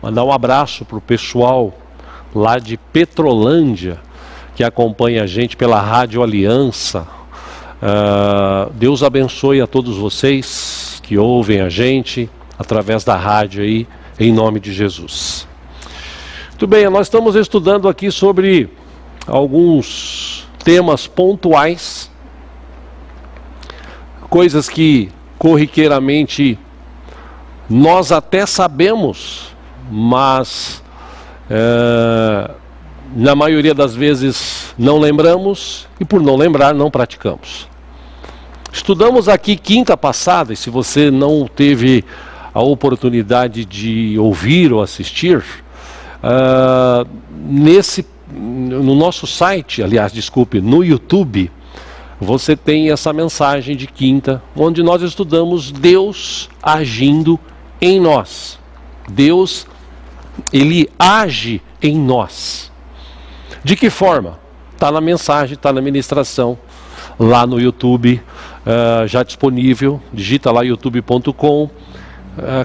Mandar um abraço para o pessoal lá de Petrolândia, que acompanha a gente pela Rádio Aliança. Deus abençoe a todos vocês que ouvem a gente através da rádio aí, em nome de Jesus. Muito bem, nós estamos estudando aqui sobre alguns temas pontuais, coisas que corriqueiramente nós até sabemos, mas na maioria das vezes não lembramos e por não lembrar não praticamos. Estudamos aqui quinta passada, e se você não teve a oportunidade de ouvir ou assistir, no nosso site, no YouTube, você tem essa mensagem de quinta, onde nós estudamos Deus agindo em nós. Deus, Ele age em nós. De que forma? Está na mensagem, está na ministração, lá no YouTube, já disponível. Digita lá youtube.com,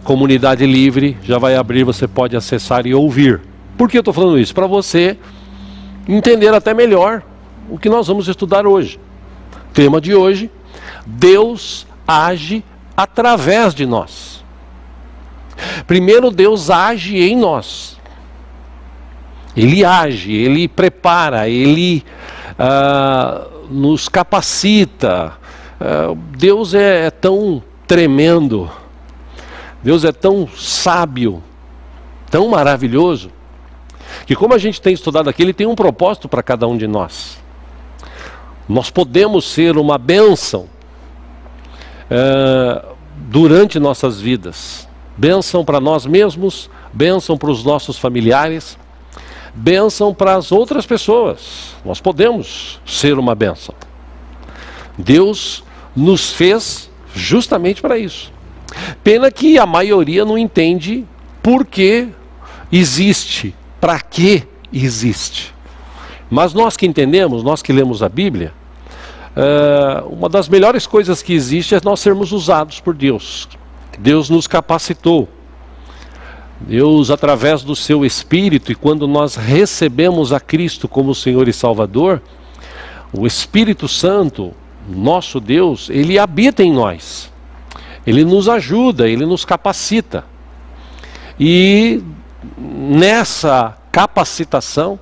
comunidade livre, já vai abrir, você pode acessar e ouvir. Por que eu estou falando isso? Para você entender até melhor o que nós vamos estudar hoje. Tema de hoje: Deus age através de nós. Primeiro, Deus age em nós. Ele age, Ele prepara, Ele nos capacita. Deus é tão tremendo, Deus é tão sábio, tão maravilhoso, que como a gente tem estudado aqui, Ele tem um propósito para cada um de nós. Nós podemos ser uma bênção durante nossas vidas. Bênção para nós mesmos, bênção para os nossos familiares, bênção para as outras pessoas. Nós podemos ser uma bênção. Deus nos fez justamente para isso. Pena que a maioria não entende por que existe, para que existe. Mas nós que entendemos, nós que lemos a Bíblia, uma das melhores coisas que existe é nós sermos usados por Deus. Deus nos capacitou. Deus, através do seu Espírito, e quando nós recebemos a Cristo como Senhor e Salvador, o Espírito Santo, nosso Deus, Ele habita em nós. Ele nos ajuda, Ele nos capacita. E nessa capacitação,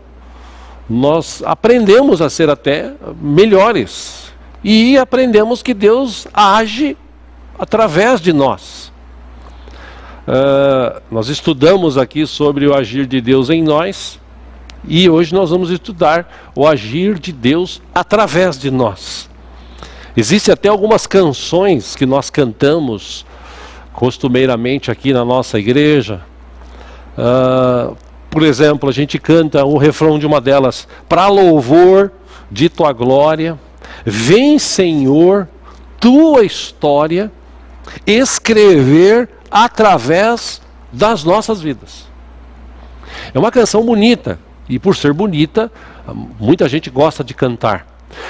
nós aprendemos a ser até melhores. E aprendemos que Deus age através de nós. Nós estudamos aqui sobre o agir de Deus em nós. E hoje nós vamos estudar o agir de Deus através de nós. Existem até algumas canções que nós cantamos costumeiramente aqui na nossa igreja. Por exemplo, a gente canta o refrão de uma delas: para louvor de tua glória, vem Senhor, tua história, escrever através das nossas vidas. É uma canção bonita, e por ser bonita, muita gente gosta de cantar.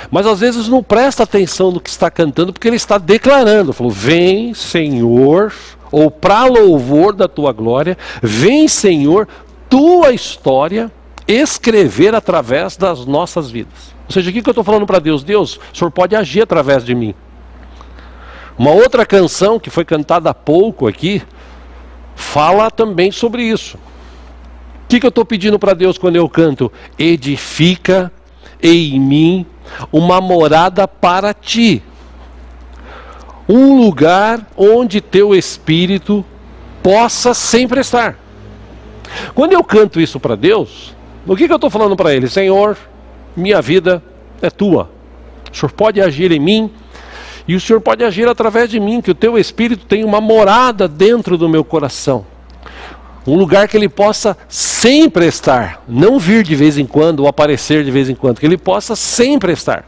Mas às vezes não presta atenção no que está cantando, porque ele está declarando. Falou: vem Senhor, ou para louvor da tua glória, vem Senhor, tua história, escrever através das nossas vidas. Ou seja, o que eu estou falando para Deus? Deus, o Senhor pode agir através de mim. Uma outra canção que foi cantada há pouco aqui, fala também sobre isso. O que eu estou pedindo para Deus quando eu canto? Edifica em mim uma morada para ti. Um lugar onde teu Espírito possa sempre estar. Quando eu canto isso para Deus, o que eu estou falando para Ele? Senhor, minha vida é tua. O Senhor pode agir em mim. E o Senhor pode agir através de mim, que o teu Espírito tem uma morada dentro do meu coração. Um lugar que Ele possa sempre estar. Não vir de vez em quando ou aparecer de vez em quando. Que Ele possa sempre estar.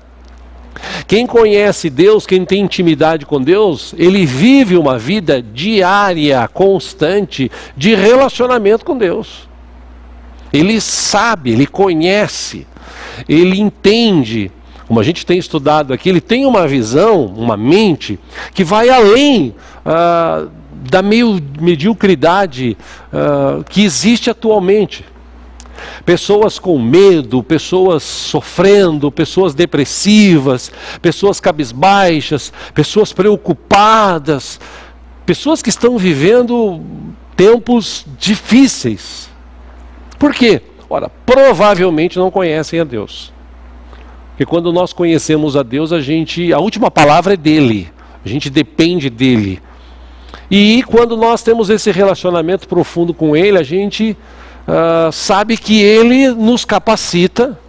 Quem conhece Deus, quem tem intimidade com Deus, ele vive uma vida diária, constante, de relacionamento com Deus. Ele sabe, ele conhece, ele entende. Como a gente tem estudado aqui, ele tem uma visão, uma mente, que vai além da mediocridade que existe atualmente. Pessoas com medo, pessoas sofrendo, pessoas depressivas, pessoas cabisbaixas, pessoas preocupadas, pessoas que estão vivendo tempos difíceis. Por quê? Ora, provavelmente não conhecem a Deus. Porque quando nós conhecemos a Deus, a última palavra é dele. A gente depende dele. E quando nós temos esse relacionamento profundo com ele, a gente sabe que ele nos capacita,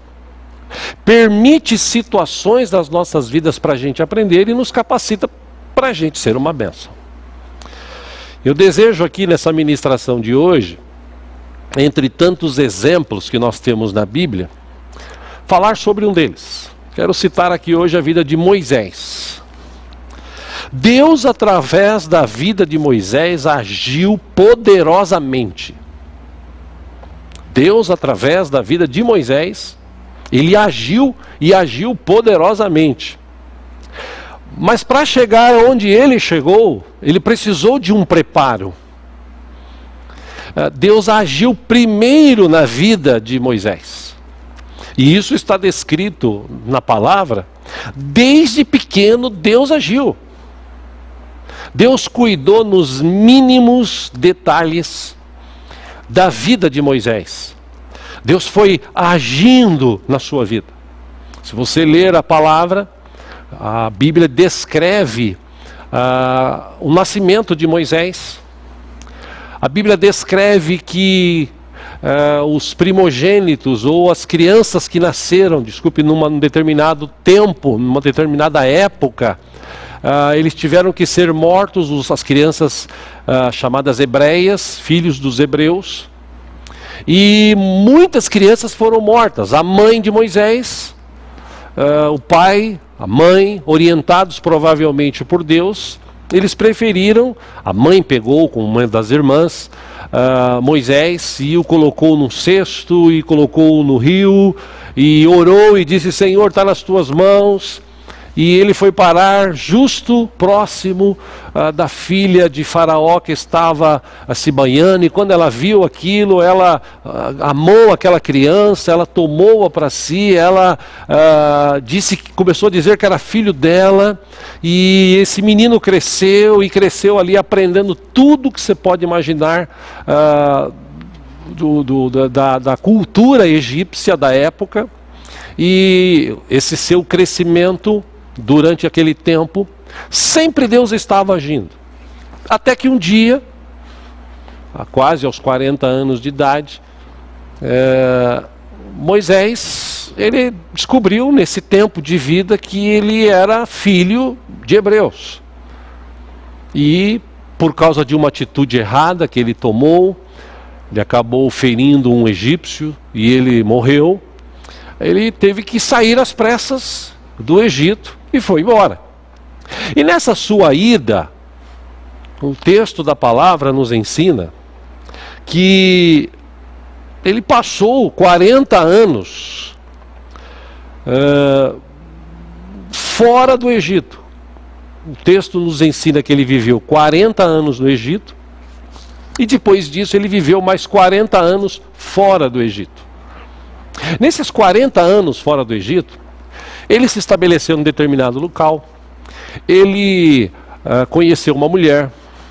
permite situações das nossas vidas para a gente aprender e nos capacita para a gente ser uma bênção. Eu desejo aqui nessa ministração de hoje, entre tantos exemplos que nós temos na Bíblia, falar sobre um deles. Quero citar aqui hoje a vida de Moisés. Deus, através da vida de Moisés, agiu poderosamente. Deus, através da vida de Moisés, ele agiu e agiu poderosamente. Mas para chegar onde ele chegou, ele precisou de um preparo. Deus agiu primeiro na vida de Moisés. E isso está descrito na palavra. Desde pequeno Deus agiu. Deus cuidou nos mínimos detalhes da vida de Moisés. Deus foi agindo na sua vida. Se você ler a palavra, a Bíblia descreve o nascimento de Moisés. A Bíblia descreve que os primogênitos ou as crianças que nasceram, num determinado tempo, numa determinada época, eles tiveram que ser mortos, as crianças chamadas hebreias, filhos dos hebreus. E muitas crianças foram mortas. A mãe de Moisés, o pai, a mãe, orientados provavelmente por Deus, eles preferiram, a mãe pegou com uma das irmãs, Moisés, e o colocou num cesto, e colocou no rio, e orou e disse: Senhor, está nas tuas mãos. E ele foi parar justo próximo da filha de Faraó, que estava se banhando, e quando ela viu aquilo, ela amou aquela criança, ela tomou-a para si, ela começou a dizer que era filho dela, e esse menino cresceu, e cresceu ali aprendendo tudo que você pode imaginar da cultura egípcia da época. E esse seu crescimento durante aquele tempo, sempre Deus estava agindo. Até que um dia, quase aos 40 anos de idade, Moisés, ele descobriu nesse tempo de vida que ele era filho de hebreus. E por causa de uma atitude errada que ele tomou, ele acabou ferindo um egípcio e ele morreu. Ele teve que sair às pressas do Egito e foi embora. E nessa sua ida, o texto da palavra nos ensina que ele passou 40 anos fora do Egito. O texto nos ensina que ele viveu 40 anos no Egito e depois disso ele viveu mais 40 anos fora do Egito. Nesses 40 anos fora do Egito, ele se estabeleceu em determinado local, ele conheceu uma mulher,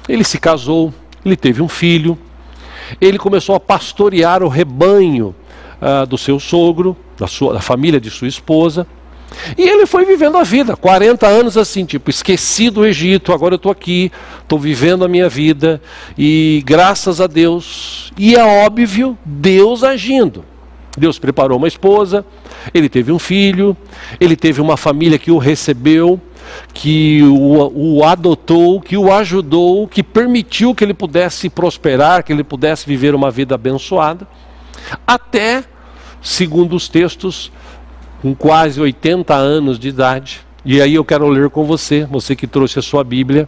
ele se casou, ele teve um filho, ele começou a pastorear o rebanho do seu sogro, da família de sua esposa, e ele foi vivendo a vida, 40 anos assim, esqueci do Egito, agora eu estou aqui, estou vivendo a minha vida, e graças a Deus, e é óbvio, Deus agindo. Deus preparou uma esposa, ele teve um filho, ele teve uma família que o recebeu, que o adotou, que o ajudou, que permitiu que ele pudesse prosperar, que ele pudesse viver uma vida abençoada, até, segundo os textos, com quase 80 anos de idade. E aí eu quero ler com você que trouxe a sua Bíblia,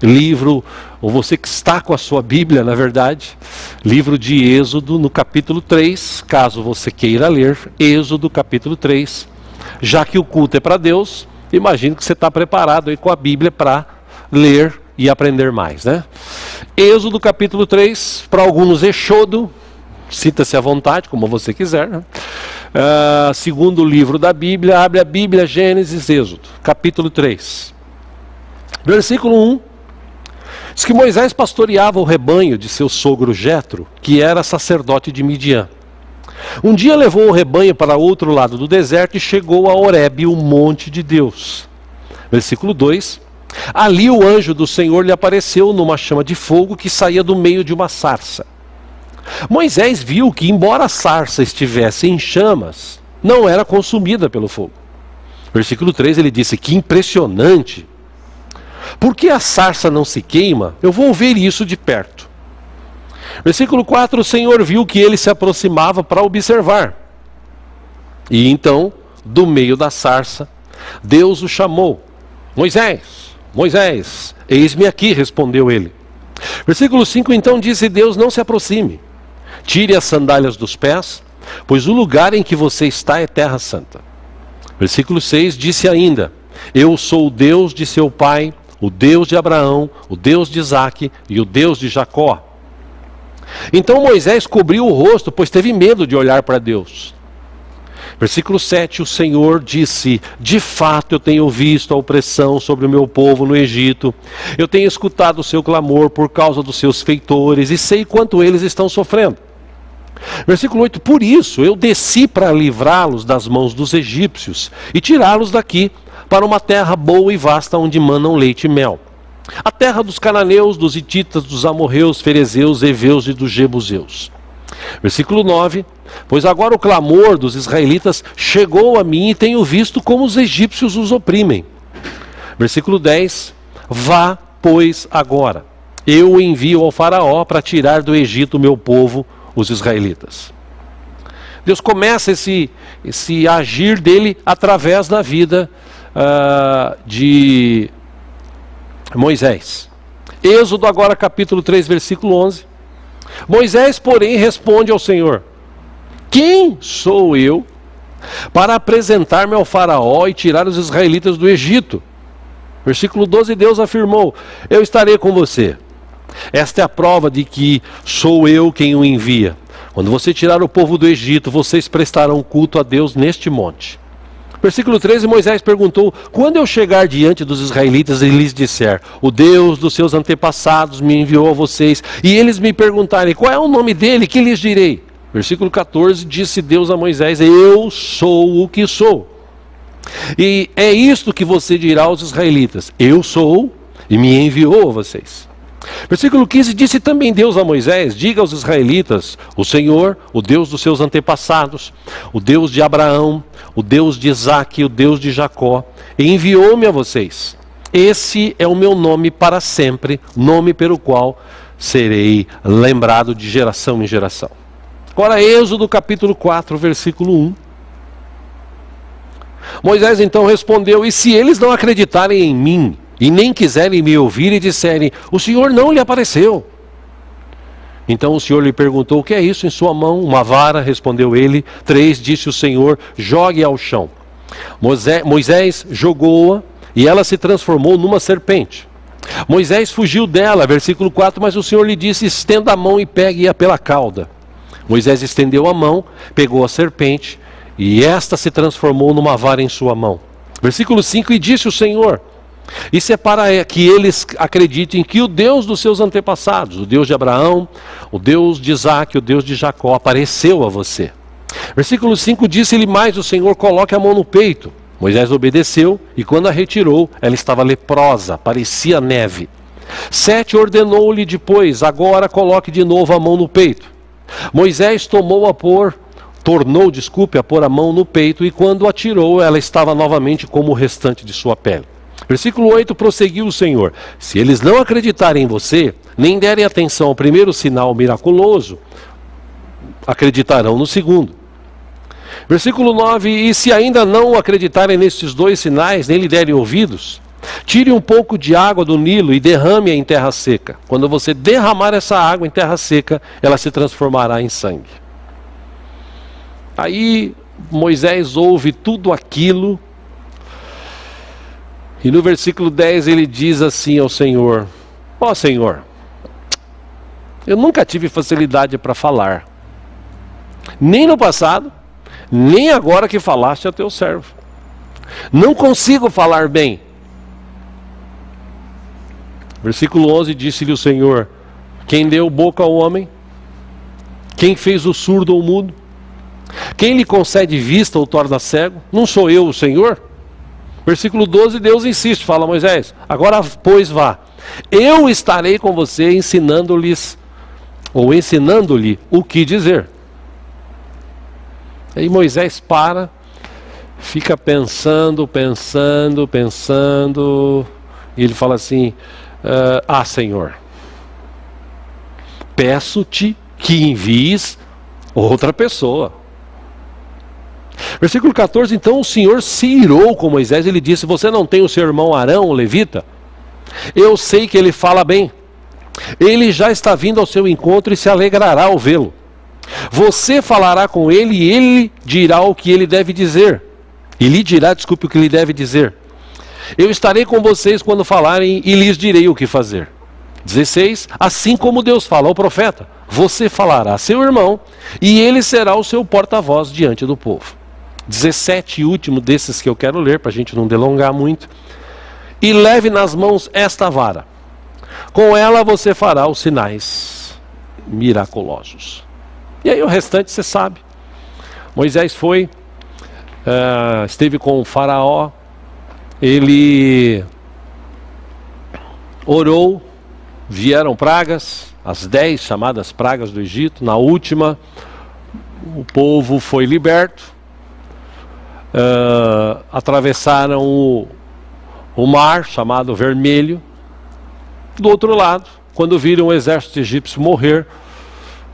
livro, ou você que está com a sua Bíblia, na verdade, livro de Êxodo, no capítulo 3, caso você queira ler, Êxodo, capítulo 3, já que o culto é para Deus, imagino que você está preparado aí com a Bíblia para ler e aprender mais, né? Êxodo capítulo 3, para alguns Êxodo, cita-se à vontade, como você quiser, né? Segundo livro da Bíblia, abre a Bíblia, Gênesis, Êxodo, capítulo 3. Versículo 1, diz que Moisés pastoreava o rebanho de seu sogro Jetro, que era sacerdote de Midian. Um dia levou o rebanho para outro lado do deserto e chegou a Horebe, o monte de Deus. Versículo 2, ali o anjo do Senhor lhe apareceu numa chama de fogo que saía do meio de uma sarça. Moisés viu que, embora a sarça estivesse em chamas, não era consumida pelo fogo. Versículo 3, ele disse, que impressionante! Por que a sarça não se queima? Eu vou ver isso de perto. Versículo 4, o Senhor viu que ele se aproximava para observar. E então, do meio da sarça, Deus o chamou. Moisés, Moisés, eis-me aqui, respondeu ele. Versículo 5, então disse Deus, não se aproxime. Tire as sandálias dos pés, pois o lugar em que você está é terra santa. Versículo 6, disse ainda, eu sou o Deus de seu pai, o Deus de Abraão, o Deus de Isaque e o Deus de Jacó. Então Moisés cobriu o rosto, pois teve medo de olhar para Deus. Versículo 7, o Senhor disse, de fato eu tenho visto a opressão sobre o meu povo no Egito. Eu tenho escutado o seu clamor por causa dos seus feitores e sei quanto eles estão sofrendo. Versículo 8, por isso eu desci para livrá-los das mãos dos egípcios e tirá-los daqui para uma terra boa e vasta onde manam leite e mel. A terra dos cananeus, dos hititas, dos amorreus, ferezeus, heveus e dos jebuseus. Versículo 9, pois agora o clamor dos israelitas chegou a mim e tenho visto como os egípcios os oprimem. Versículo 10, vá, pois, agora. Eu o envio ao faraó para tirar do Egito o meu povo, os israelitas. Deus começa esse agir dele através da vida de Moisés. Êxodo agora capítulo 3, versículo 11. Moisés, porém, responde ao Senhor, quem sou eu para apresentar-me ao faraó e tirar os israelitas do Egito? Versículo 12, Deus afirmou, eu estarei com você. Esta é a prova de que sou eu quem o envia. Quando você tirar o povo do Egito, vocês prestarão culto a Deus neste monte. Versículo 13, Moisés perguntou, quando eu chegar diante dos israelitas e lhes disser, o Deus dos seus antepassados me enviou a vocês, e eles me perguntarem, qual é o nome dele, que lhes direi? Versículo 14, disse Deus a Moisés, eu sou o que sou. E é isto que você dirá aos israelitas, eu sou e me enviou a vocês. Versículo 15, disse também Deus a Moisés, diga aos israelitas, o Senhor, o Deus dos seus antepassados, o Deus de Abraão, o Deus de Isaque, o Deus de Jacó, enviou-me a vocês. Esse é o meu nome para sempre, nome pelo qual serei lembrado de geração em geração. Agora, Êxodo capítulo 4, versículo 1. Moisés então respondeu, e se eles não acreditarem em mim, e nem quiserem me ouvir e disserem, o Senhor não lhe apareceu. Então o Senhor lhe perguntou, o que é isso em sua mão? Uma vara, respondeu ele. 3, disse o Senhor, jogue ao chão. Moisés jogou-a e ela se transformou numa serpente. Moisés fugiu dela, versículo 4, mas o Senhor lhe disse, estenda a mão e pegue-a pela cauda. Moisés estendeu a mão, pegou a serpente e esta se transformou numa vara em sua mão. Versículo 5, e disse o Senhor, isso é para que eles acreditem que o Deus dos seus antepassados, o Deus de Abraão, o Deus de Isaque, o Deus de Jacó, apareceu a você. Versículo 5, disse-lhe mais o Senhor, coloque a mão no peito. Moisés obedeceu e quando a retirou, ela estava leprosa, parecia neve. 7, ordenou-lhe depois, agora coloque de novo a mão no peito. Moisés tornou a pôr a mão no peito e quando a tirou, ela estava novamente como o restante de sua pele. Versículo 8, prosseguiu o Senhor, se eles não acreditarem em você, nem derem atenção ao primeiro sinal miraculoso, acreditarão no segundo. Versículo 9, e se ainda não acreditarem nesses 2 sinais, nem lhe derem ouvidos, tire um pouco de água do Nilo e derrame-a em terra seca. Quando você derramar essa água em terra seca, ela se transformará em sangue. Aí Moisés ouve tudo aquilo, e no versículo 10 ele diz assim ao Senhor, Ó Senhor, eu nunca tive facilidade para falar, nem no passado, nem agora que falaste a teu servo. Não consigo falar bem. Versículo 11, disse-lhe o Senhor: quem deu boca ao homem? Quem fez o surdo ou mudo? Quem lhe concede vista ou torna cego? Não sou eu o Senhor? Versículo 12, Deus insiste, fala a Moisés: agora pois vá, eu estarei com você ensinando-lhe o que dizer. Aí Moisés para, fica pensando, e ele fala assim: Senhor, peço-te que envies outra pessoa. Versículo 14, então o Senhor se irou com Moisés, ele disse: você não tem o seu irmão Arão, o levita? Eu sei que ele fala bem, ele já está vindo ao seu encontro e se alegrará ao vê-lo. Você falará com ele e ele dirá o que ele deve dizer. E lhe dirá, desculpe, o que ele deve dizer. Eu estarei com vocês quando falarem e lhes direi o que fazer. 16, assim como Deus fala ao profeta, você falará a seu irmão e ele será o seu porta-voz diante do povo. 17, último desses que eu quero ler, para a gente não delongar muito. E leve nas mãos esta vara. Com ela você fará os sinais miraculosos. E aí o restante você sabe. Moisés foi, esteve com o faraó, ele orou, vieram pragas, as 10 chamadas pragas do Egito. Na última, o povo foi liberto, atravessaram o mar, chamado Vermelho. Do outro lado, quando viram o exército egípcio morrer,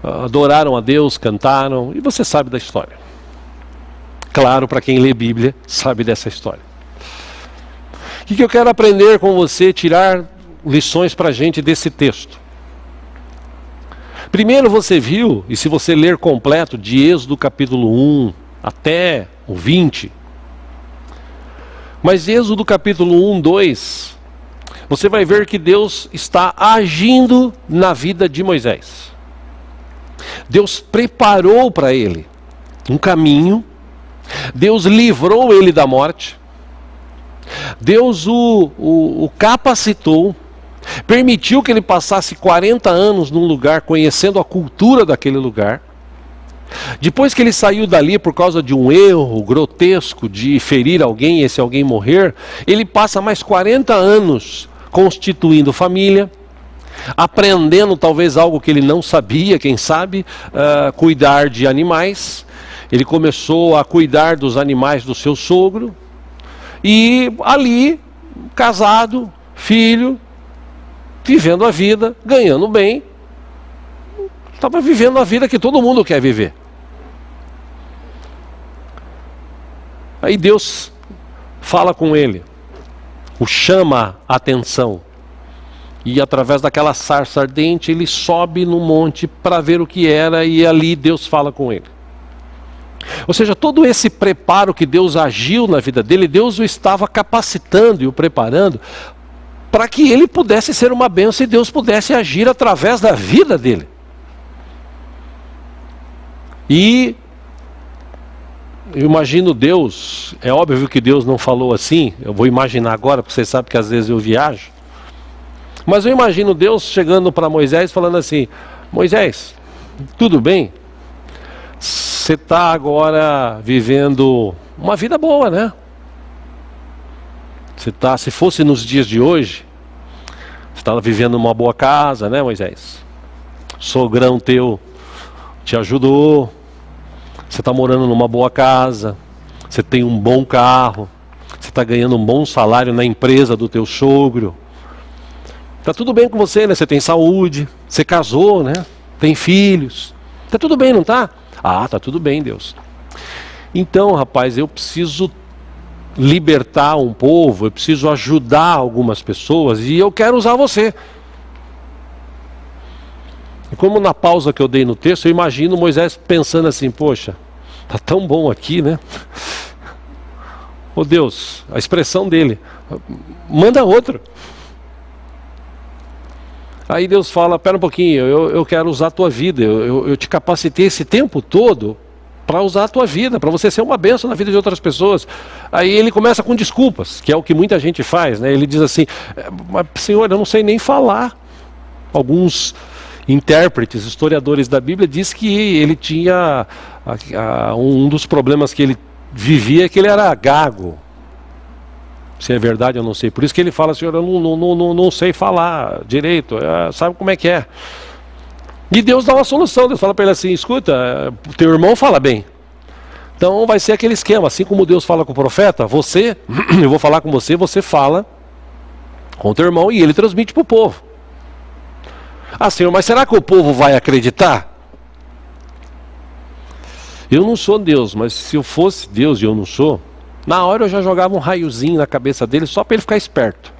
adoraram a Deus, cantaram, e você sabe da história. Claro, para quem lê Bíblia, sabe dessa história. O que eu quero aprender com você, tirar lições para a gente desse texto? Primeiro você viu, e se você ler completo, de Êxodo capítulo 1 até o 20, mas Êxodo capítulo 1, 2, você vai ver que Deus está agindo na vida de Moisés. Deus preparou para ele um caminho, Deus livrou ele da morte, Deus o capacitou, permitiu que ele passasse 40 anos num lugar, conhecendo a cultura daquele lugar. Depois que ele saiu dali por causa de um erro grotesco de ferir alguém e esse alguém morrer, ele passa mais 40 anos constituindo família, aprendendo talvez algo que ele não sabia, quem sabe, cuidar de animais. Ele começou a cuidar dos animais do seu sogro, e ali, casado, filho, vivendo a vida, ganhando bem, estava vivendo a vida que todo mundo quer viver. Aí Deus fala com ele, o chama a atenção, e através daquela sarça ardente ele sobe no monte para ver o que era, e ali Deus fala com ele. Ou seja, todo esse preparo que Deus agiu na vida dele, Deus o estava capacitando e o preparando para que ele pudesse ser uma bênção e Deus pudesse agir através da vida dele. E eu imagino Deus, é óbvio que Deus não falou assim, eu vou imaginar agora, porque vocês sabem que às vezes eu viajo. Mas eu imagino Deus chegando para Moisés falando assim: Moisés, tudo bem? Você está agora vivendo uma vida boa, né? Se fosse nos dias de hoje, você estava vivendo uma boa casa, né, Moisés? Sogrão teu te ajudou, você está morando numa boa casa, você tem um bom carro, você está ganhando um bom salário na empresa do teu sogro. Está tudo bem com você, né? Você tem saúde, você casou, né? Tem filhos. Está tudo bem, não está? Ah, está tudo bem, Deus. Então, rapaz, eu preciso libertar um povo, eu preciso ajudar algumas pessoas e eu quero usar você. E como na pausa que eu dei no texto, eu imagino Moisés pensando assim: poxa, está tão bom aqui, né? Oh Deus, a expressão dele, manda outro. Aí Deus fala, pera um pouquinho, eu quero usar a tua vida, eu te capacitei esse tempo todo para usar a tua vida, para você ser uma bênção na vida de outras pessoas. Aí ele começa com desculpas, que é o que muita gente faz, né? Ele diz assim, mas Senhor, eu não sei nem falar. Alguns intérpretes, historiadores da Bíblia, diz que ele tinha, um dos problemas que ele vivia é que ele era gago. Se é verdade, eu não sei. Por isso que ele fala, Senhor, eu não sei falar direito, sabe como é que é. E Deus dá uma solução, Deus fala para ele assim, escuta, teu irmão fala bem. Então vai ser aquele esquema, assim como Deus fala com o profeta, você, eu vou falar com você, você fala com o teu irmão e ele transmite para o povo. Ah, Senhor, mas será que o povo vai acreditar? Eu não sou Deus, mas se eu fosse Deus e eu não sou, na hora eu já jogava um raiozinho na cabeça dele só para ele ficar esperto.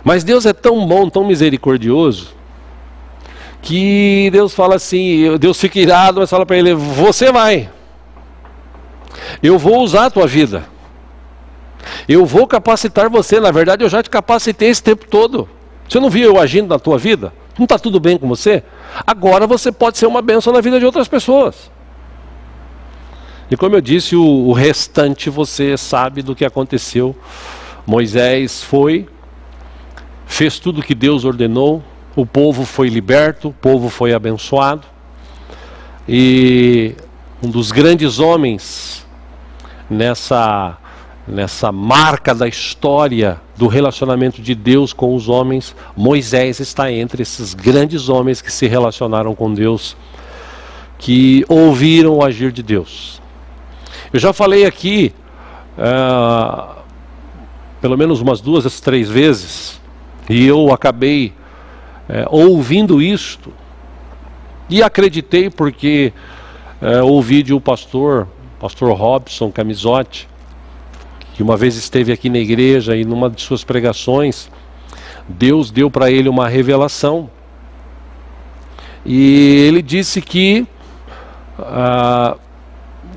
Mas Deus é tão bom, tão misericordioso, que Deus fala assim, Deus fica irado, mas fala para ele, você vai. Eu vou usar a tua vida. Eu vou capacitar você, na verdade eu já te capacitei esse tempo todo. Você não viu eu agindo na tua vida? Não está tudo bem com você? Agora você pode ser uma bênção na vida de outras pessoas. E como eu disse, o restante você sabe do que aconteceu. Moisés fez tudo o que Deus ordenou, o povo foi liberto, o povo foi abençoado. E um dos grandes homens nessa marca da história do relacionamento de Deus com os homens, Moisés está entre esses grandes homens que se relacionaram com Deus, que ouviram o agir de Deus. Eu já falei aqui, pelo menos umas 2 a 3 vezes, e eu acabei ouvindo isto, e acreditei porque ouvi de um pastor Robson Camisotti, que uma vez esteve aqui na igreja e numa de suas pregações, Deus deu para ele uma revelação, e ele disse que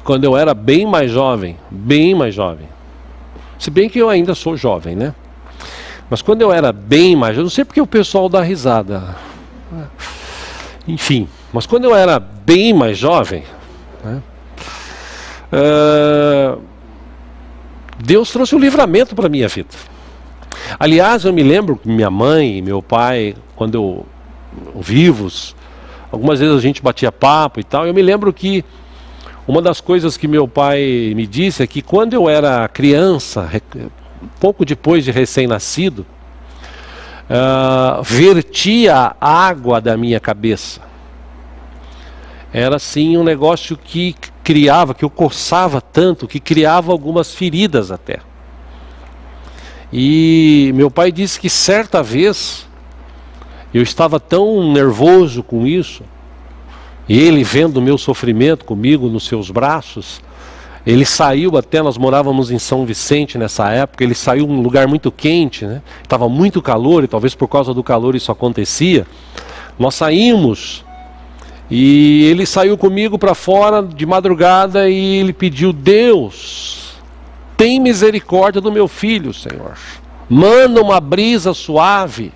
quando eu era bem mais jovem, se bem que eu ainda sou jovem, né? Mas quando eu era bem mais, eu não sei porque o pessoal dá risada, enfim, mas quando eu era bem mais jovem, né, Deus trouxe um livramento para a minha vida. Aliás, eu me lembro que minha mãe e meu pai, quando vivos, algumas vezes a gente batia papo e tal, eu me lembro que uma das coisas que meu pai me disse é que quando eu era criança, pouco depois de recém-nascido, vertia água da minha cabeça. Era assim um negócio que eu coçava tanto, que criava algumas feridas até. E meu pai disse que certa vez, eu estava tão nervoso com isso, e ele vendo o meu sofrimento comigo nos seus braços, ele saiu até, nós morávamos em São Vicente nessa época, ele saiu num lugar muito quente, né? Estava muito calor, e talvez por causa do calor isso acontecia. Nós saímos, e ele saiu comigo para fora de madrugada, e ele pediu, Deus, tem misericórdia do meu filho, Senhor. Manda uma brisa suave.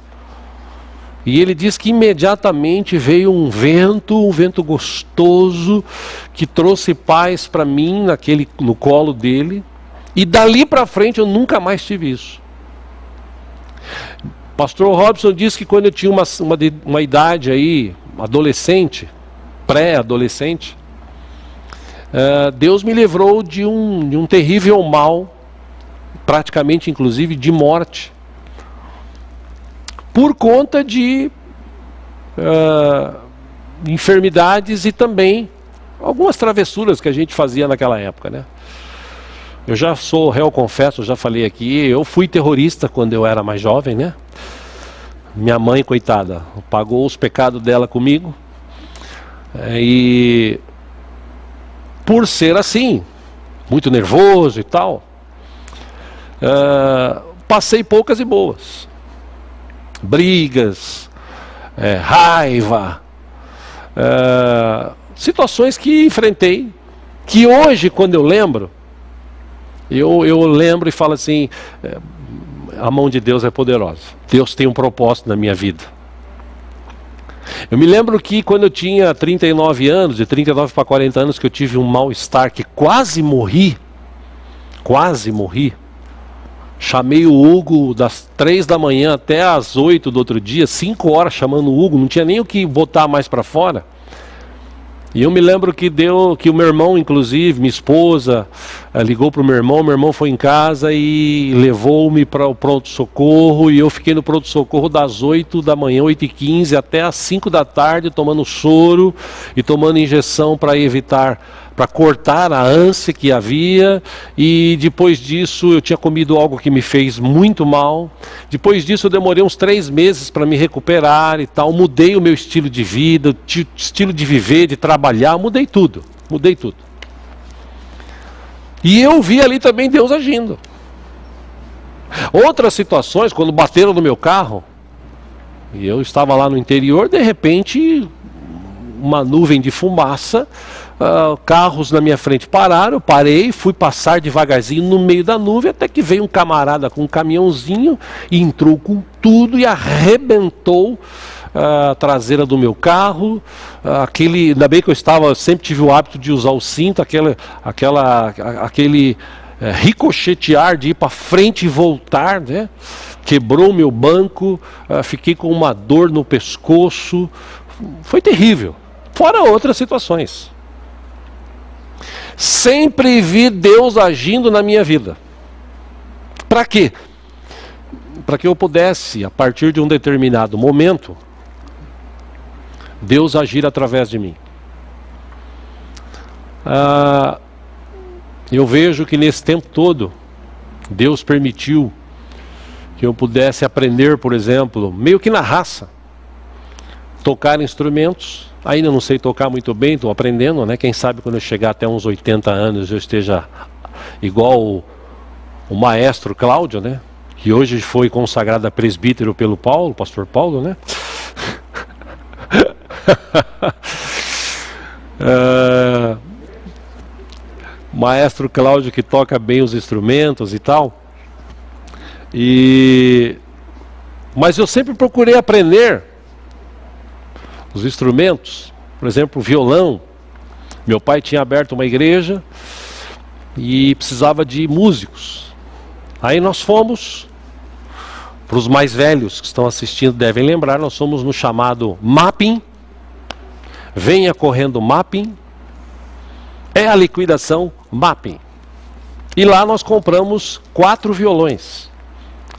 E ele diz que imediatamente veio um vento gostoso, que trouxe paz para mim no colo dele. E dali para frente eu nunca mais tive isso. Pastor Robson disse que quando eu tinha uma idade aí, adolescente, pré-adolescente, Deus me livrou de um terrível mal, praticamente inclusive de morte, por conta de enfermidades e também algumas travessuras que a gente fazia naquela época, né? Eu já sou réu, confesso, já falei aqui, eu fui terrorista quando eu era mais jovem, né? Minha mãe, coitada, pagou os pecados dela comigo, e por ser assim, muito nervoso e tal, passei poucas e boas. Brigas, raiva, situações que enfrentei, que hoje, quando eu lembro, eu lembro e falo assim, a mão de Deus é poderosa. Deus tem um propósito na minha vida. Eu me lembro que quando eu tinha 39 anos, de 39 para 40 anos, que eu tive um mal-estar que quase morri, chamei o Hugo das 3 da manhã até as 8 do outro dia, 5 horas chamando o Hugo, não tinha nem o que botar mais para fora. E eu me lembro que o meu irmão, inclusive, minha esposa, ligou para o meu irmão foi em casa e levou-me para o pronto-socorro, e eu fiquei no pronto-socorro das 8 da manhã, 8h15, até as 5 da tarde, tomando soro e tomando injeção para cortar a ânsia que havia, e depois disso eu tinha comido algo que me fez muito mal. Depois disso eu demorei uns 3 meses para me recuperar e tal, mudei o meu estilo de vida, estilo de viver, de trabalhar, mudei tudo. E eu vi ali também Deus agindo. Outras situações, quando bateram no meu carro, e eu estava lá no interior, de repente, uma nuvem de fumaça, carros na minha frente pararam, eu parei, fui passar devagarzinho no meio da nuvem, até que veio um camarada com um caminhãozinho, e entrou com tudo e arrebentou a traseira do meu carro. Ainda bem que eu sempre tive o hábito de usar o cinto, aquele ricochetear de ir para frente e voltar, né? Quebrou o meu banco, fiquei com uma dor no pescoço, foi terrível. Fora outras situações. Sempre vi Deus agindo na minha vida. Para quê? Para que eu pudesse, a partir de um determinado momento, Deus agir através de mim. Eu vejo que nesse tempo todo, Deus permitiu que eu pudesse aprender, por exemplo, meio que na raça, tocar instrumentos. Ainda não sei tocar muito bem, estou aprendendo, né? Quem sabe quando eu chegar até uns 80 anos eu esteja igual o maestro Cláudio, né? Que hoje foi consagrado a presbítero pelo pastor Paulo, né? Maestro Cláudio, que toca bem os instrumentos e tal. Mas eu sempre procurei aprender os instrumentos, por exemplo, o violão. Meu pai tinha aberto uma igreja e precisava de músicos. Aí nós fomos, para os mais velhos que estão assistindo devem lembrar, nós fomos no chamado Mapping. Venha correndo Mapping. É a liquidação Mapping. E lá nós compramos 4 violões.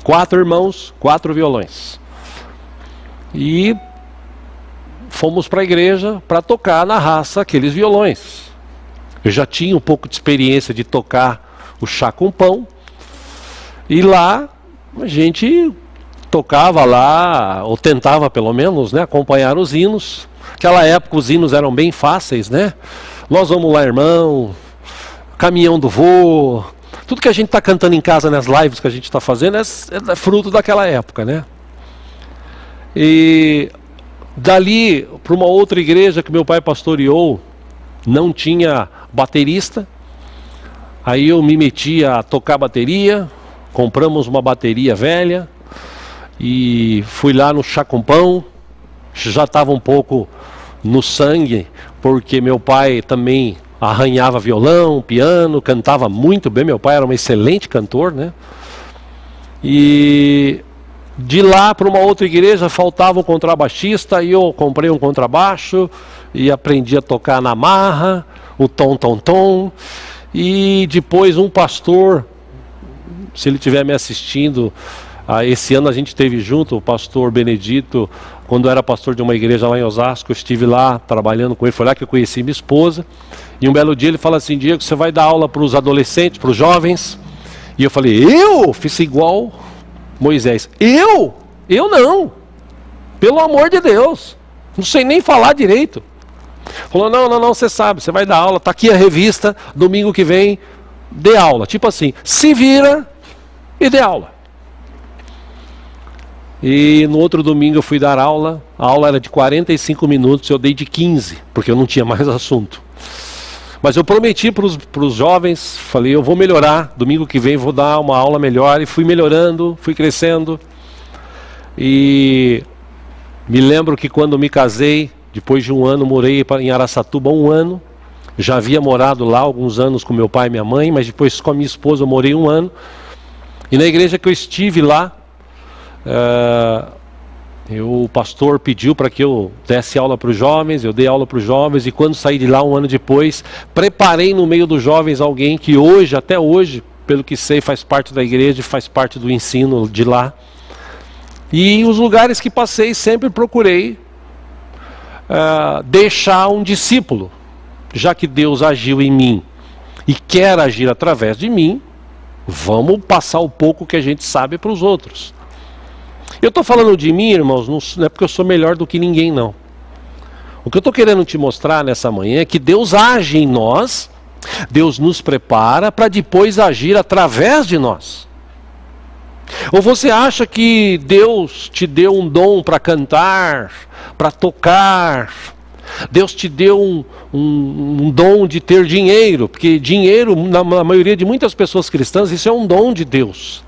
4 irmãos, 4 violões. E fomos para a igreja para tocar na raça aqueles violões. Eu já tinha um pouco de experiência de tocar o chá com pão. E lá a gente tocava lá, ou tentava pelo menos, né, acompanhar os hinos. Naquela época os hinos eram bem fáceis, né? Nós vamos lá, irmão, caminhão do vô, tudo que a gente está cantando em casa nas lives que a gente está fazendo é fruto daquela época, né? E dali para uma outra igreja que meu pai pastoreou, não tinha baterista. Aí eu me meti a tocar bateria, compramos uma bateria velha e fui lá no chá com pão. Já estava um pouco no sangue, porque meu pai também arranhava violão, piano, cantava muito bem. Meu pai era um excelente cantor, né? E de lá para uma outra igreja faltava um contrabaixista, e eu comprei um contrabaixo e aprendi a tocar na marra, o tom. E depois um pastor, se ele estiver me assistindo, esse ano a gente esteve junto, o pastor Benedito, quando era pastor de uma igreja lá em Osasco, eu estive lá trabalhando com ele, foi lá que eu conheci minha esposa. E um belo dia ele fala assim: Diego, você vai dar aula para os adolescentes, para os jovens? E eu falei: eu? Fiz igual Moisés. Eu não, pelo amor de Deus, não sei nem falar direito. Falou: não, você sabe, você vai dar aula, está aqui a revista, domingo que vem, dê aula. Tipo assim, se vira e dê aula. E no outro domingo eu fui dar aula, a aula era de 45 minutos, eu dei de 15, porque eu não tinha mais assunto. Mas eu prometi para os jovens, falei: eu vou melhorar, domingo que vem vou dar uma aula melhor. E fui melhorando, fui crescendo. E Me lembro que quando me casei, depois de um ano, morei em Araçatuba 1 ano. Já havia morado lá alguns anos com meu pai e minha mãe, mas depois com a minha esposa eu morei 1 ano. E na igreja que eu estive lá, o pastor pediu para que eu desse aula para os jovens, eu dei aula para os jovens, e quando saí de lá 1 ano depois, preparei no meio dos jovens alguém que hoje, até hoje, pelo que sei, faz parte da igreja, faz parte do ensino de lá. E os lugares que passei sempre procurei deixar um discípulo, já que Deus agiu em mim e quer agir através de mim, vamos passar o pouco que a gente sabe para os outros. Eu estou falando de mim, irmãos, não é porque eu sou melhor do que ninguém, não. O que eu estou querendo te mostrar nessa manhã é que Deus age em nós, Deus nos prepara para depois agir através de nós. Ou você acha que Deus te deu um dom para cantar, para tocar? Deus te deu um dom de ter dinheiro, porque dinheiro, na maioria de muitas pessoas cristãs, isso é um dom de Deus.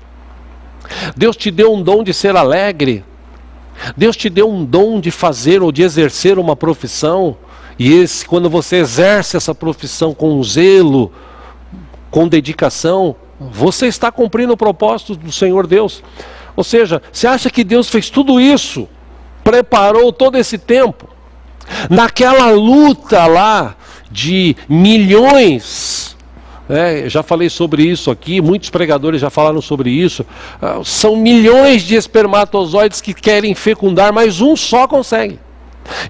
Deus te deu um dom de ser alegre. Deus te deu um dom de fazer ou de exercer uma profissão. E quando você exerce essa profissão com zelo, com dedicação, você está cumprindo o propósito do Senhor Deus. Ou seja, você acha que Deus fez tudo isso, preparou todo esse tempo, naquela luta lá de milhões, já falei sobre isso aqui, muitos pregadores já falaram sobre isso, são milhões de espermatozoides que querem fecundar, mas um só consegue.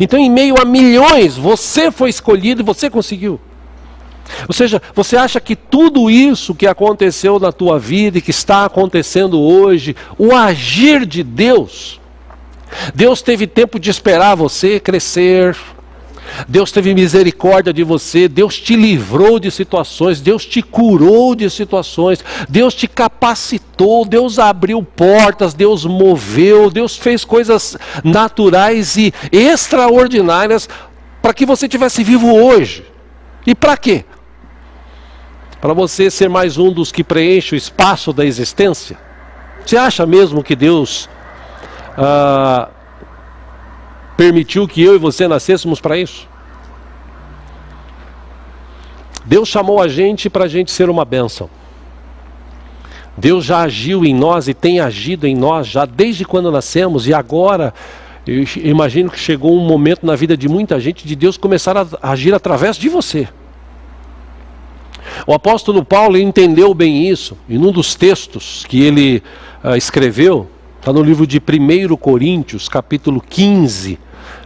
Então, em meio a milhões, você foi escolhido e você conseguiu. Ou seja, você acha que tudo isso que aconteceu na tua vida e que está acontecendo hoje, o agir de Deus, Deus teve tempo de esperar você crescer, Deus teve misericórdia de você, Deus te livrou de situações, Deus te curou de situações, Deus te capacitou, Deus abriu portas, Deus moveu, Deus fez coisas naturais e extraordinárias para que você estivesse vivo hoje. E para quê? Para você ser mais um dos que preenche o espaço da existência? Você acha mesmo que Deus permitiu que eu e você nascêssemos para isso? Deus chamou a gente para a gente ser uma bênção. Deus já agiu em nós e tem agido em nós já desde quando nascemos, e agora eu imagino que chegou um momento na vida de muita gente de Deus começar a agir através de você. O apóstolo Paulo entendeu bem isso, e num dos textos que ele escreveu, está no livro de 1 Coríntios, capítulo 15,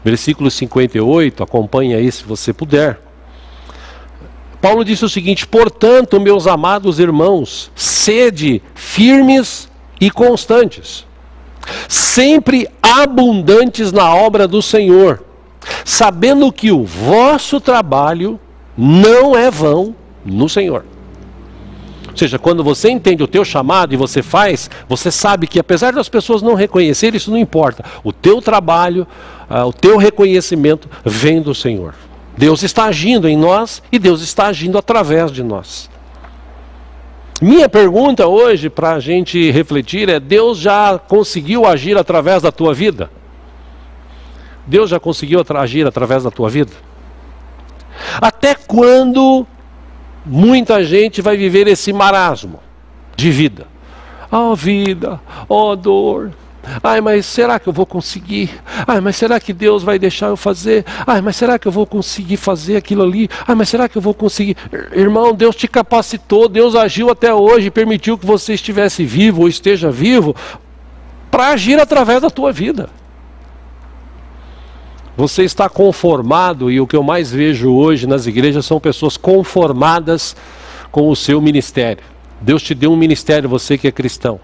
versículo 58, acompanhe aí se você puder. Paulo disse o seguinte: portanto, meus amados irmãos, sede firmes e constantes, sempre abundantes na obra do Senhor, sabendo que o vosso trabalho não é vão no Senhor. Ou seja, quando você entende o teu chamado e você faz, você sabe que apesar das pessoas não reconhecerem, isso não importa. O teu trabalho, o teu reconhecimento vem do Senhor. Deus está agindo em nós e Deus está agindo através de nós. Minha pergunta hoje para a gente refletir é: Deus já conseguiu agir através da tua vida? Deus já conseguiu agir através da tua vida? Até quando muita gente vai viver esse marasmo de vida? Oh vida, oh dor. Ai, mas será que eu vou conseguir? Ai, mas será que Deus vai deixar eu fazer? Ai, mas será que eu vou conseguir fazer aquilo ali? Ai, mas será que eu vou conseguir? Irmão, Deus te capacitou, Deus agiu até hoje, permitiu que você estivesse vivo ou esteja vivo para agir através da tua vida. Você está conformado, e o que eu mais vejo hoje nas igrejas são pessoas conformadas com o seu ministério. Deus te deu um ministério, você que é cristão.